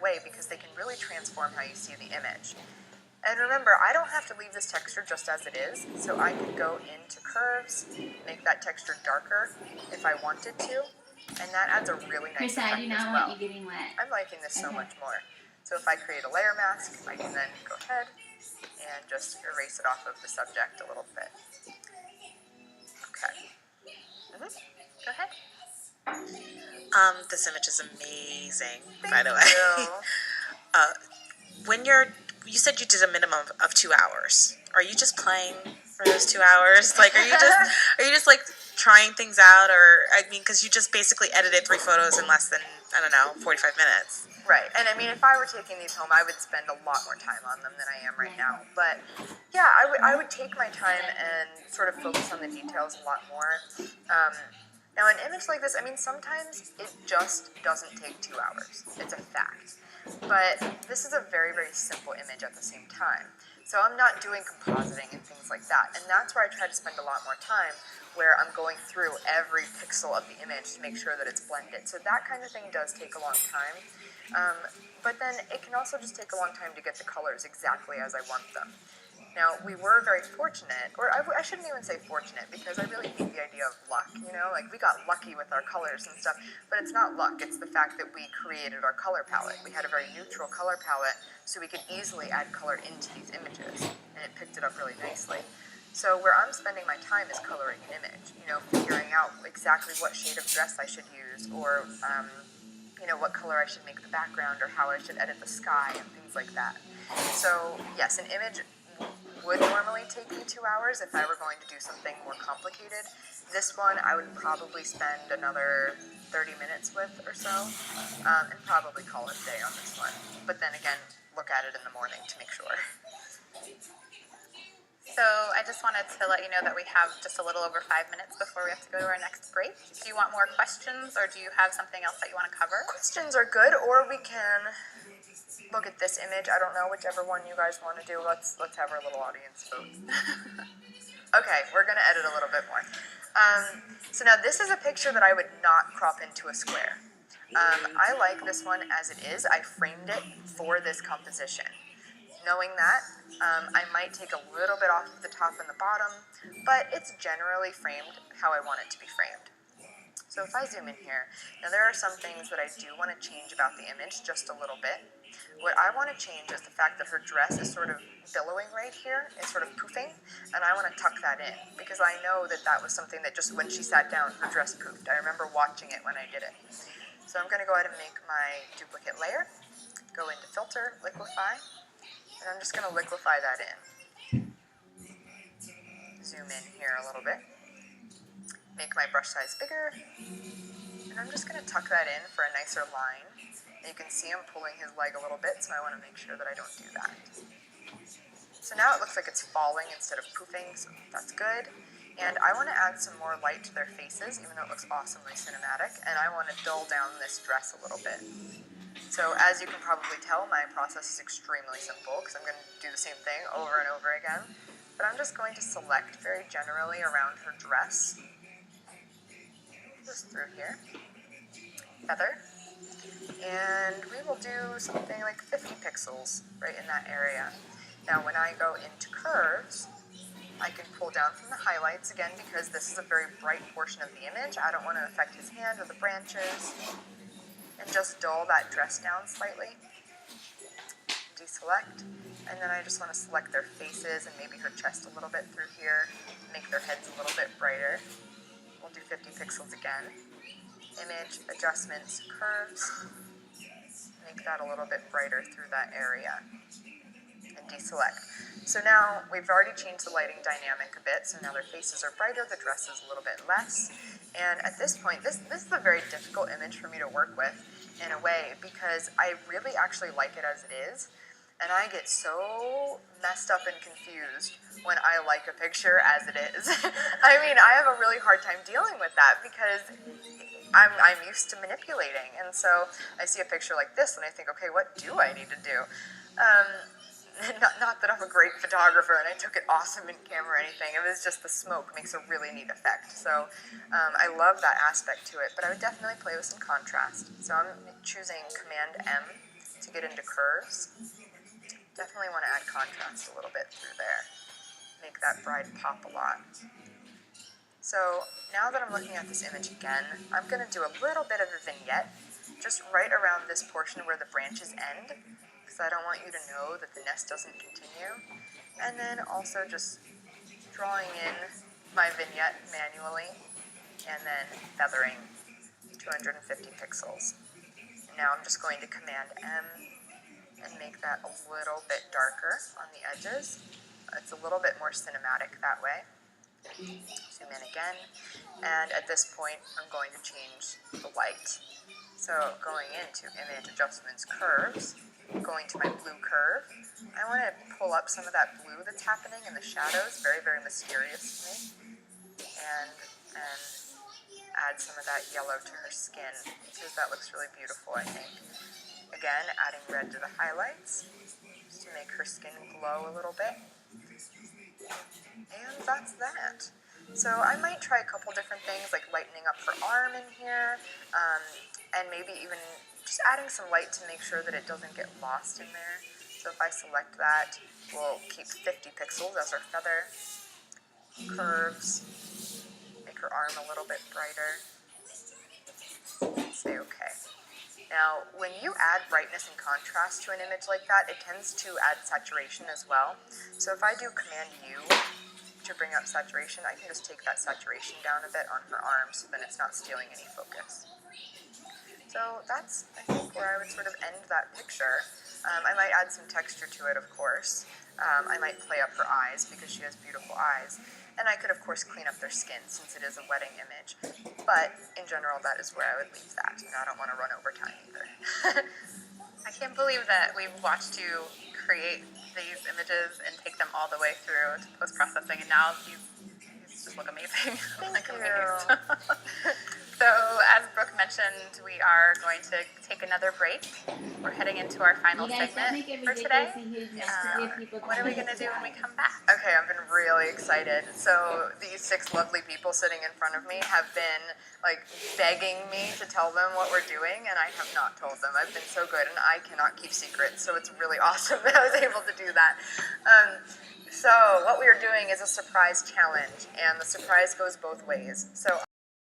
way because they can really transform how you see the image. And remember, I don't have to leave this texture just as it is, so I could go into curves, make that texture darker if I wanted to, and that adds a really nice effect as well. Want you getting wet. I'm liking this so much more. So if I create a layer mask, I can then go ahead and just erase it off of the subject a little bit. Okay. Go ahead. This image is amazing, Thank by the way. You. When you said you did a minimum of 2 hours. Are you just playing for those 2 hours? Like, are you just like trying things out, or I mean, because you just basically edited 3 photos in less than 45 minutes. Right, and I mean, if I were taking these home, I would spend a lot more time on them than I am right now. But yeah, I would take my time and sort of focus on the details a lot more. Now, an image like this, I mean, sometimes it just doesn't take 2 hours. It's a fact. But this is a very, very simple image at the same time. So I'm not doing compositing and things like that. And that's where I try to spend a lot more time, where I'm going through every pixel of the image to make sure that it's blended. So that kind of thing does take a long time. But then it can also just take a long time to get the colors exactly as I want them. Now, we were very fortunate, or I shouldn't even say fortunate, because I really hate the idea of luck, you know? Like, we got lucky with our colors and stuff, but it's not luck, it's the fact that we created our color palette. We had a very neutral color palette, so we could easily add color into these images, and it picked it up really nicely. So where I'm spending my time is coloring an image, you know, figuring out exactly what shade of dress I should use, or, you know, what color I should make the background, or how I should edit the sky, and things like that. So, yes, an image would normally take me 2 hours if I were going to do something more complicated. This one I would probably spend another 30 minutes with or so, and probably call it a day on this one. But then again, look at it in the morning to make sure. So I just wanted to let you know that we have just a little over 5 minutes before we have to go to our next break. Do you want more questions, or do you have something else that you want to cover? Questions are good, or we can look at this image. I don't know, whichever one you guys want to do. Let's have our little audience vote. Okay, we're going to edit a little bit more. So now this is a picture that I would not crop into a square. I like this one as it is. I framed it for this composition. Knowing that, I might take a little bit off of the top and the bottom, but it's generally framed how I want it to be framed. So if I zoom in here, now there are some things that I do want to change about the image just a little bit. What I want to change is the fact that her dress is sort of billowing right here. It's sort of poofing, and I want to tuck that in, because I know that that was something that just when she sat down, her dress poofed. I remember watching it when I did it. So I'm going to go ahead and make my duplicate layer, go into Filter, Liquify, and I'm just going to liquefy that in. Zoom in here a little bit. Make my brush size bigger, and I'm just going to tuck that in for a nicer line. And you can see I'm pulling his leg a little bit, so I want to make sure that I don't do that. So now it looks like it's falling instead of poofing, so that's good. And I want to add some more light to their faces, even though it looks awesomely cinematic, and I want to dull down this dress a little bit. So as you can probably tell, my process is extremely simple, because I'm going to do the same thing over and over again. But I'm just going to select very generally around her dress, just through here, feather, and we will do something like 50 pixels right in that area. Now when I go into curves, I can pull down from the highlights again, because this is a very bright portion of the image. I don't want to affect his hand or the branches, and just dull that dress down slightly. Deselect, and then I just want to select their faces and maybe her chest a little bit through here, make their heads a little bit brighter. We'll do 50 pixels again. Image, adjustments, curves. Make that a little bit brighter through that area. And deselect. So now we've already changed the lighting dynamic a bit, so now their faces are brighter, the dress is a little bit less. And at this point, this is a very difficult image for me to work with in a way, because I really actually like it as it is. And I get so messed up and confused when I like a picture as it is. I mean, I have a really hard time dealing with that, because I'm used to manipulating. And so I see a picture like this and I think, okay, what do I need to do? Not that I'm a great photographer and I took it awesome in camera or anything. It was just the smoke makes a really neat effect. So I love that aspect to it, but I would definitely play with some contrast. So I'm choosing Command M to get into curves. Definitely want to add contrast a little bit through there. Make that bride pop a lot. So now that I'm looking at this image again, I'm going to do a little bit of a vignette just right around this portion where the branches end, because I don't want you to know that the nest doesn't continue. And then also just drawing in my vignette manually, and then feathering 250 pixels. And now I'm just going to Command M and make that a little bit darker on the edges. It's a little bit more cinematic that way. Zoom in again, and at this point I'm going to change the light. So going into Image Adjustments, Curves, going to my blue curve, I want to pull up some of that blue that's happening in the shadows, very, very mysterious to me, and then add some of that yellow to her skin, because that looks really beautiful, I think. Again, adding red to the highlights, just to make her skin glow a little bit. And that's that. So I might try a couple different things, like lightening up her arm in here, and maybe even just adding some light to make sure that it doesn't get lost in there. So if I select that, we'll keep 50 pixels as our feather. Curves, make her arm a little bit brighter. Say okay. Now, when you add brightness and contrast to an image like that, it tends to add saturation as well. So if I do Command U to bring up saturation, I can just take that saturation down a bit on her arm so then it's not stealing any focus. So that's, I think, where I would sort of end that picture. I might add some texture to it, of course. I might play up her eyes because she has beautiful eyes. And I could, of course, clean up their skin since it is a wedding image. But in general, that is where I would leave that. And I don't want to run over time either. I can't believe that we've watched you create these images and take them all the way through to post-processing, and now these just look amazing. Thank Like you. amazed. So, as Brooke mentioned, we are going to take another break. We're heading into our final segment for today. What are we going to do when we come back? Okay, I've been really excited. So these 6 lovely people sitting in front of me have been like begging me to tell them what we're doing, and I have not told them. I've been so good, and I cannot keep secrets, so it's really awesome that I was able to do that. So what we are doing is a surprise challenge, and the surprise goes both ways. So